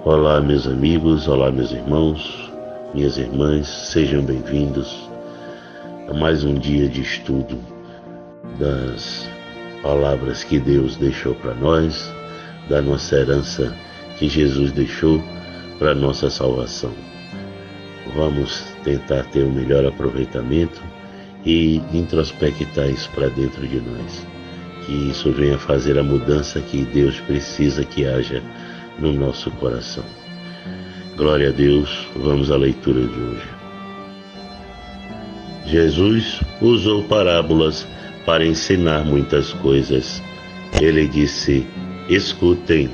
Olá, meus amigos, olá, meus irmãos, minhas irmãs, sejam bem-vindos a mais um dia de estudo das palavras que Deus deixou para nós, da nossa herança que Jesus deixou para a nossa salvação. Vamos tentar ter um melhor aproveitamento e introspectar isso para dentro de nós, que isso venha fazer a mudança que Deus precisa que haja no nosso coração. Glória a Deus, vamos à leitura de hoje. Jesus usou parábolas para ensinar muitas coisas. Ele disse: escutem,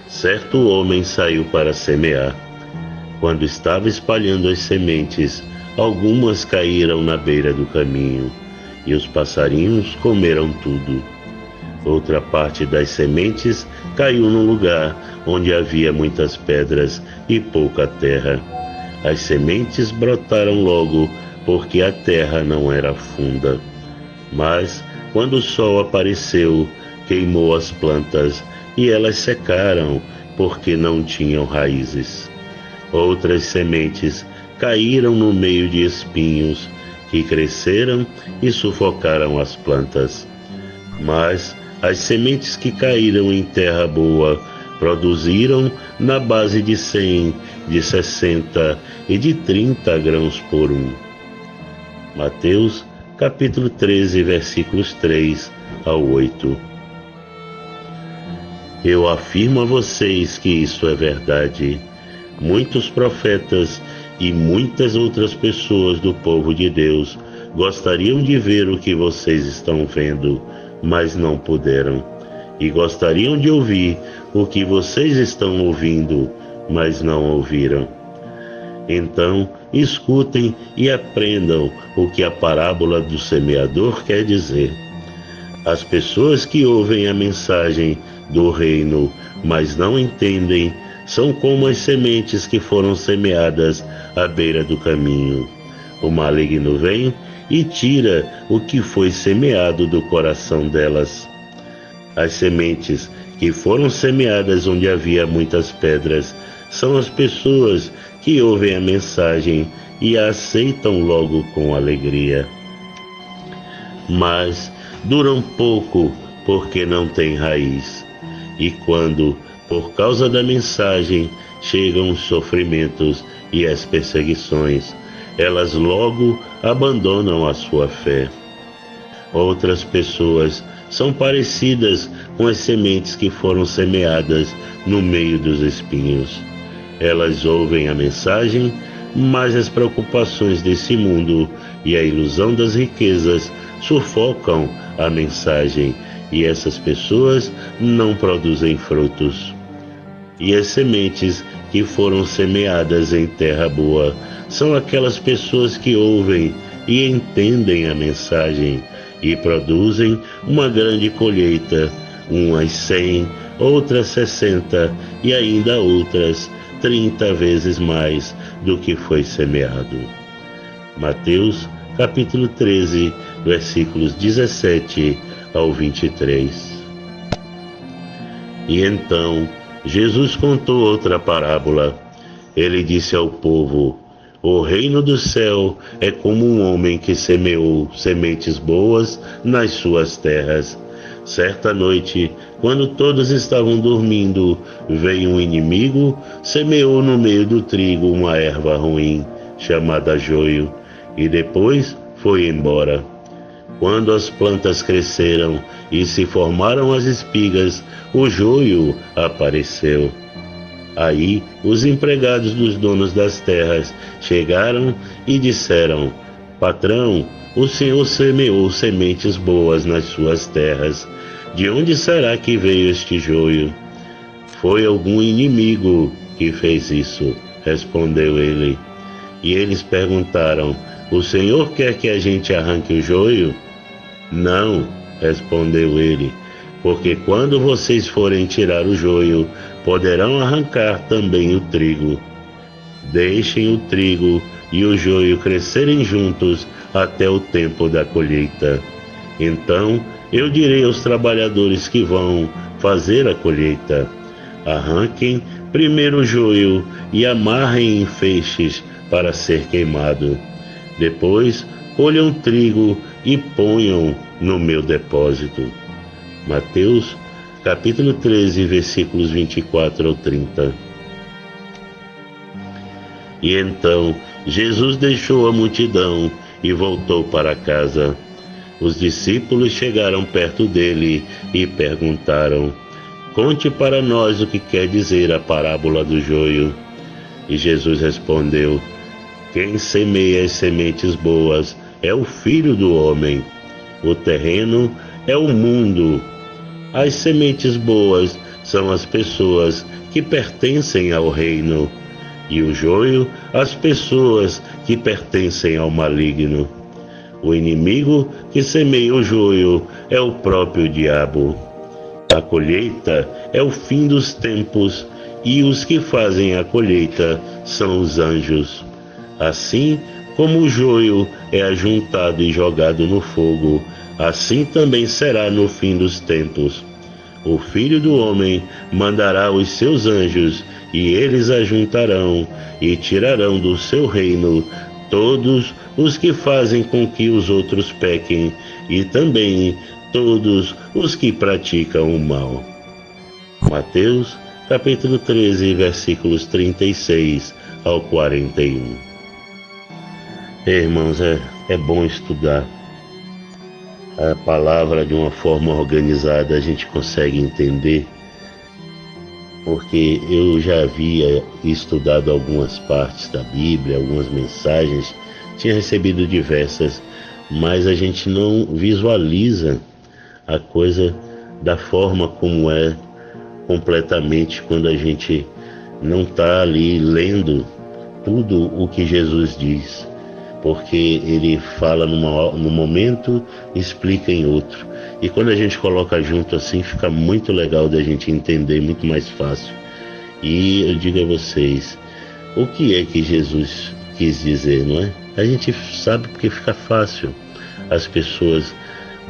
certo homem saiu para semear. Quando estava espalhando as sementes, algumas caíram na beira do caminho, e os passarinhos comeram tudo. Outra parte das sementes caiu num lugar onde havia muitas pedras e pouca terra. As sementes brotaram logo, porque a terra não era funda. Mas, quando o sol apareceu, queimou as plantas, e elas secaram, porque não tinham raízes. Outras sementes caíram no meio de espinhos, que cresceram e sufocaram as plantas. Mas as sementes que caíram em terra boa produziram na base de 100, de 60 e de 30 grãos por um. Mateus, capítulo 13, versículos 3 ao 8. Eu afirmo a vocês que isso é verdade. Muitos profetas e muitas outras pessoas do povo de Deus gostariam de ver o que vocês estão vendo, mas não puderam. E gostariam de ouvir o que vocês estão ouvindo, mas não ouviram. Então, escutem e aprendam o que a parábola do semeador quer dizer. As pessoas que ouvem a mensagem do reino, mas não entendem, são como as sementes que foram semeadas à beira do caminho. O maligno vem e tira o que foi semeado do coração delas. As sementes que foram semeadas onde havia muitas pedras são as pessoas que ouvem a mensagem e a aceitam logo com alegria. Mas duram pouco porque não têm raiz. E quando, por causa da mensagem, chegam os sofrimentos e as perseguições, elas logo abandonam a sua fé. Outras pessoas são parecidas com as sementes que foram semeadas no meio dos espinhos. Elas ouvem a mensagem, mas as preocupações desse mundo e a ilusão das riquezas sufocam a mensagem, e essas pessoas não produzem frutos. E as sementes que foram semeadas em terra boa são aquelas pessoas que ouvem e entendem a mensagem e produzem uma grande colheita, umas 100, outras 60 e ainda outras 30 vezes mais do que foi semeado. Mateus, capítulo 13, versículos 17 ao 23. E então Jesus contou outra parábola. Ele disse ao povo: o reino do céu é como um homem que semeou sementes boas nas suas terras. Certa noite, quando todos estavam dormindo, veio um inimigo, semeou no meio do trigo uma erva ruim, chamada joio, e depois foi embora. Quando as plantas cresceram e se formaram as espigas, o joio apareceu. Aí os empregados dos donos das terras chegaram e disseram: patrão, o senhor semeou sementes boas nas suas terras. De onde será que veio este joio? Foi algum inimigo que fez isso, respondeu ele. E eles perguntaram: o senhor quer que a gente arranque o joio? Não, respondeu ele, porque quando vocês forem tirar o joio, poderão arrancar também o trigo. Deixem o trigo e o joio crescerem juntos até o tempo da colheita. Então eu direi aos trabalhadores que vão fazer a colheita: arranquem primeiro o joio e amarrem em feixes para ser queimado. Depois colham trigo e ponham no meu depósito. Mateus, capítulo 13, versículos 24 ao 30. E então Jesus deixou a multidão e voltou para casa. Os discípulos chegaram perto dele e perguntaram: "Conte para nós o que quer dizer a parábola do joio." E Jesus respondeu: "Quem semeia as sementes boas é o Filho do Homem. O terreno é o mundo. As sementes boas são as pessoas que pertencem ao reino, e o joio, as pessoas que pertencem ao maligno. O inimigo que semeia o joio é o próprio diabo. A colheita é o fim dos tempos, e os que fazem a colheita são os anjos. Assim como o joio é ajuntado e jogado no fogo, assim também será no fim dos tempos. O Filho do Homem mandará os seus anjos, e eles ajuntarão e tirarão do seu reino todos os que fazem com que os outros pequem, e também todos os que praticam o mal." Mateus, capítulo 13, versículos 36 ao 41. Irmãos, é bom estudar a palavra de uma forma organizada, a gente consegue entender, porque eu já havia estudado algumas partes da Bíblia, algumas mensagens, tinha recebido diversas, mas a gente não visualiza a coisa da forma como é completamente quando a gente não está ali lendo tudo o que Jesus diz, porque ele fala num momento e explica em outro. E quando a gente coloca junto assim, fica muito legal da gente entender, muito mais fácil. E eu digo a vocês, o que é que Jesus quis dizer, não é? A gente sabe porque fica fácil. As pessoas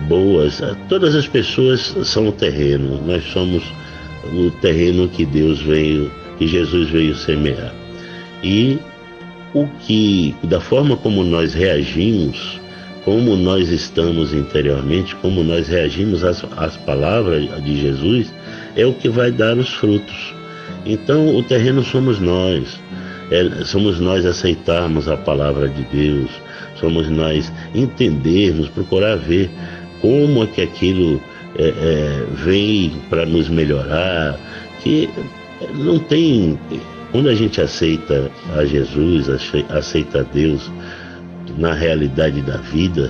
boas, todas as pessoas são o terreno, nós somos o terreno que Jesus veio semear. E da forma como nós reagimos, como nós estamos interiormente, como nós reagimos às palavras de Jesus, é o que vai dar os frutos. Então o terreno somos nós, somos nós aceitarmos a palavra de Deus, somos nós entendermos, procurar ver como é que aquilo vem para nos melhorar, que não tem... Quando a gente aceita a Jesus, aceita a Deus na realidade da vida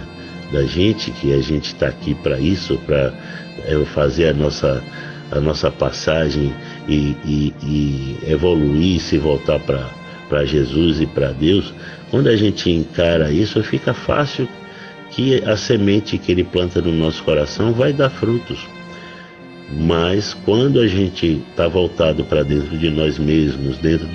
da gente, que a gente está aqui para isso, para fazer a nossa passagem e evoluir, se voltar para Jesus e para Deus, quando a gente encara isso, fica fácil que a semente que Ele planta no nosso coração vai dar frutos. Mas quando a gente está voltado para dentro de nós mesmos, dentro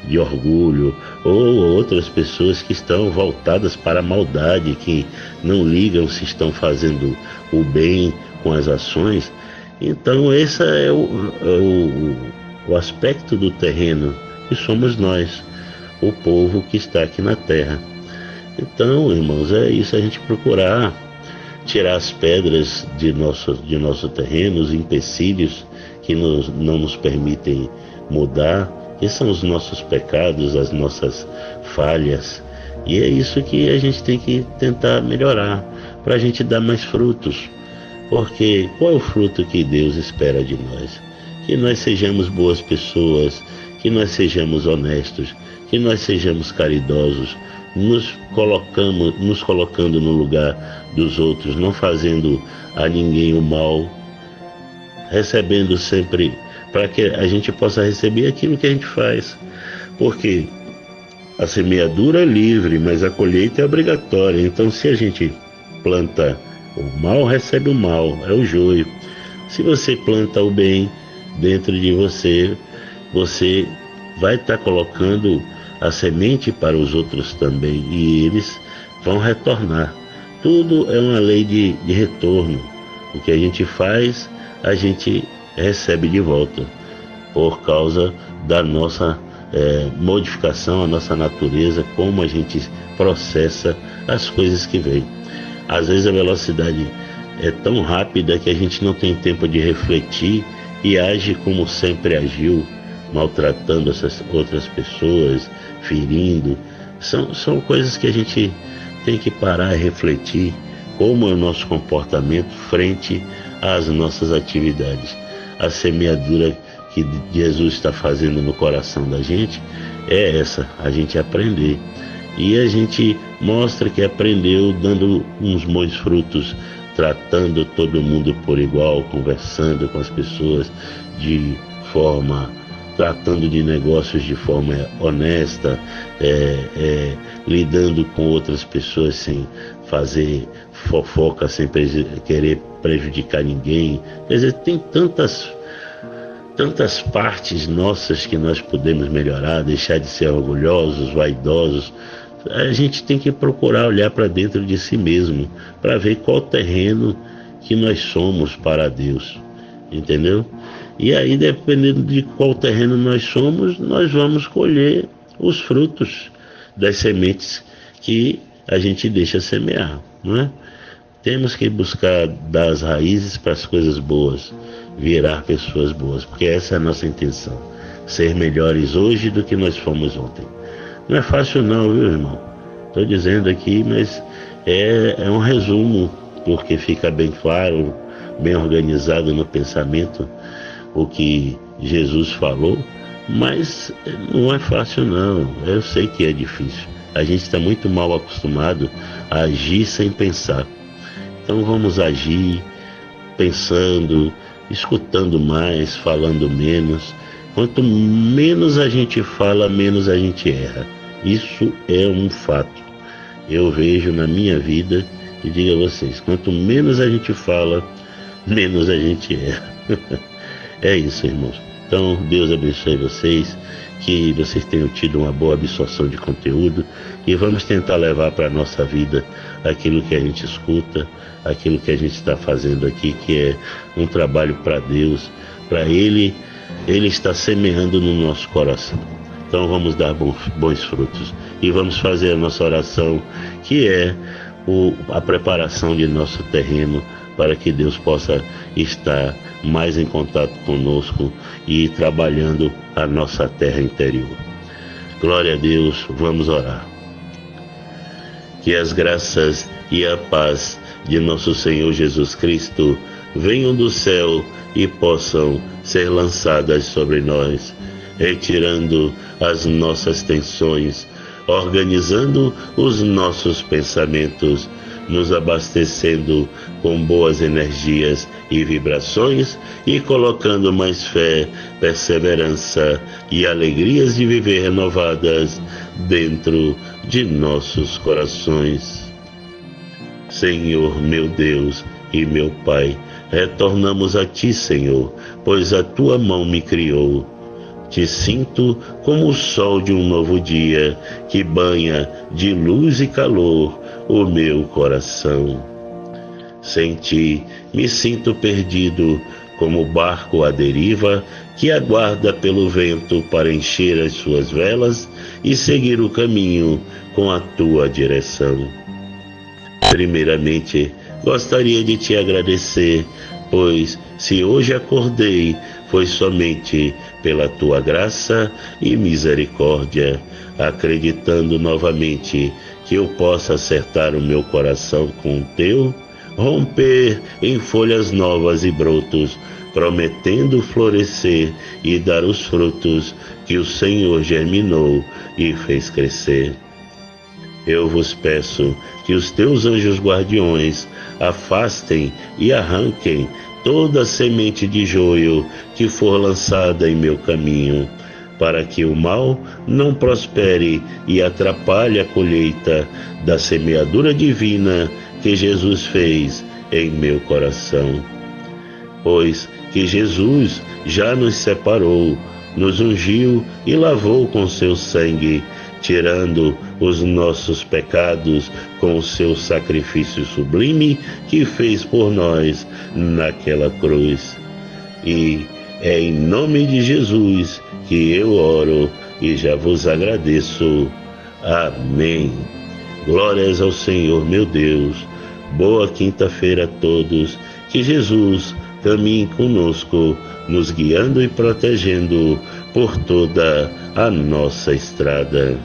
de orgulho, ou outras pessoas que estão voltadas para a maldade, que não ligam se estão fazendo o bem com as ações, então esse é o aspecto do terreno, que somos nós, o povo que está aqui na terra. Então, irmãos, é isso, a gente procurar tirar as pedras de nosso terreno, os empecilhos que não nos permitem mudar, que são os nossos pecados, as nossas falhas. E é isso que a gente tem que tentar melhorar, para a gente dar mais frutos. Porque qual é o fruto que Deus espera de nós? Que nós sejamos boas pessoas, que nós sejamos honestos, que nós sejamos caridosos, nos colocando no lugar dos outros, não fazendo a ninguém o mal, recebendo sempre, para que a gente possa receber aquilo que a gente faz. Porque a semeadura é livre, mas a colheita é obrigatória. Então, se a gente planta o mal, recebe o mal, é o joio. Se você planta o bem dentro de você, você vai estar colocando a semente para os outros também, e eles vão retornar. Tudo é uma lei de retorno. O que a gente faz, a gente recebe de volta, por causa da nossa modificação, a nossa natureza, como a gente processa as coisas que vêm. Às vezes a velocidade é tão rápida que a gente não tem tempo de refletir e age como sempre agiu, maltratando essas outras pessoas, ferindo. São coisas que a gente tem que parar e refletir como é o nosso comportamento frente às nossas atividades. A semeadura que Jesus está fazendo no coração da gente é essa, a gente aprender. E a gente mostra que aprendeu dando uns bons frutos, tratando todo mundo por igual, conversando com as pessoas tratando de negócios de forma honesta, lidando com outras pessoas sem fazer fofoca, sem querer prejudicar ninguém. Quer dizer, tem tantas partes nossas que nós podemos melhorar, deixar de ser orgulhosos, vaidosos. A gente tem que procurar olhar para dentro de si mesmo, para ver qual terreno que nós somos para Deus, entendeu? E aí, dependendo de qual terreno nós somos, nós vamos colher os frutos das sementes que a gente deixa semear, não é? Temos que buscar dar as raízes para as coisas boas, virar pessoas boas, porque essa é a nossa intenção, ser melhores hoje do que nós fomos ontem. Não é fácil não, viu, irmão? Estou dizendo aqui, mas é um resumo, porque fica bem claro, bem organizado no pensamento o que Jesus falou, mas não é fácil não, eu sei que é difícil. A gente está muito mal acostumado a agir sem pensar. Então vamos agir pensando, escutando mais, falando menos. Quanto menos a gente fala, menos a gente erra. Isso é um fato. Eu vejo na minha vida e digo a vocês, quanto menos a gente fala, menos a gente erra. É isso, irmãos. Então, Deus abençoe vocês, que vocês tenham tido uma boa absorção de conteúdo e vamos tentar levar para a nossa vida aquilo que a gente escuta, aquilo que a gente está fazendo aqui, que é um trabalho para Deus, para Ele está semeando no nosso coração. Então vamos dar bons frutos e vamos fazer a nossa oração, que é a preparação de nosso terreno para que Deus possa estar mais em contato conosco e trabalhando a nossa terra interior. Glória a Deus, vamos orar. Que as graças e a paz de nosso Senhor Jesus Cristo venham do céu e possam ser lançadas sobre nós, retirando as nossas tensões, organizando os nossos pensamentos, nos abastecendo com boas energias e vibrações e colocando mais fé, perseverança e alegrias de viver renovadas dentro de nossos corações. Senhor, meu Deus e meu Pai, retornamos a Ti, Senhor, pois a Tua mão me criou. Te sinto como o sol de um novo dia, que banha de luz e calor o meu coração. Sem Ti, me sinto perdido, como barco à deriva, que aguarda pelo vento para encher as suas velas e seguir o caminho com a Tua direção. Primeiramente, gostaria de Te agradecer, pois se hoje acordei, foi somente pela Tua graça e misericórdia, acreditando novamente que eu possa acertar o meu coração com o Teu, romper em folhas novas e brotos, prometendo florescer e dar os frutos que o Senhor germinou e fez crescer. Eu vos peço que os Teus anjos guardiões afastem e arranquem toda semente de joio que for lançada em meu caminho, para que o mal não prospere e atrapalhe a colheita da semeadura divina que Jesus fez em meu coração. Pois que Jesus já nos separou, nos ungiu e lavou com seu sangue, tirando os nossos pecados com o seu sacrifício sublime que fez por nós naquela cruz. E É em nome de Jesus que eu oro e já vos agradeço. Amém. Glórias ao Senhor, meu Deus. Boa quinta-feira a todos. Que Jesus caminhe conosco, nos guiando e protegendo por toda a nossa estrada.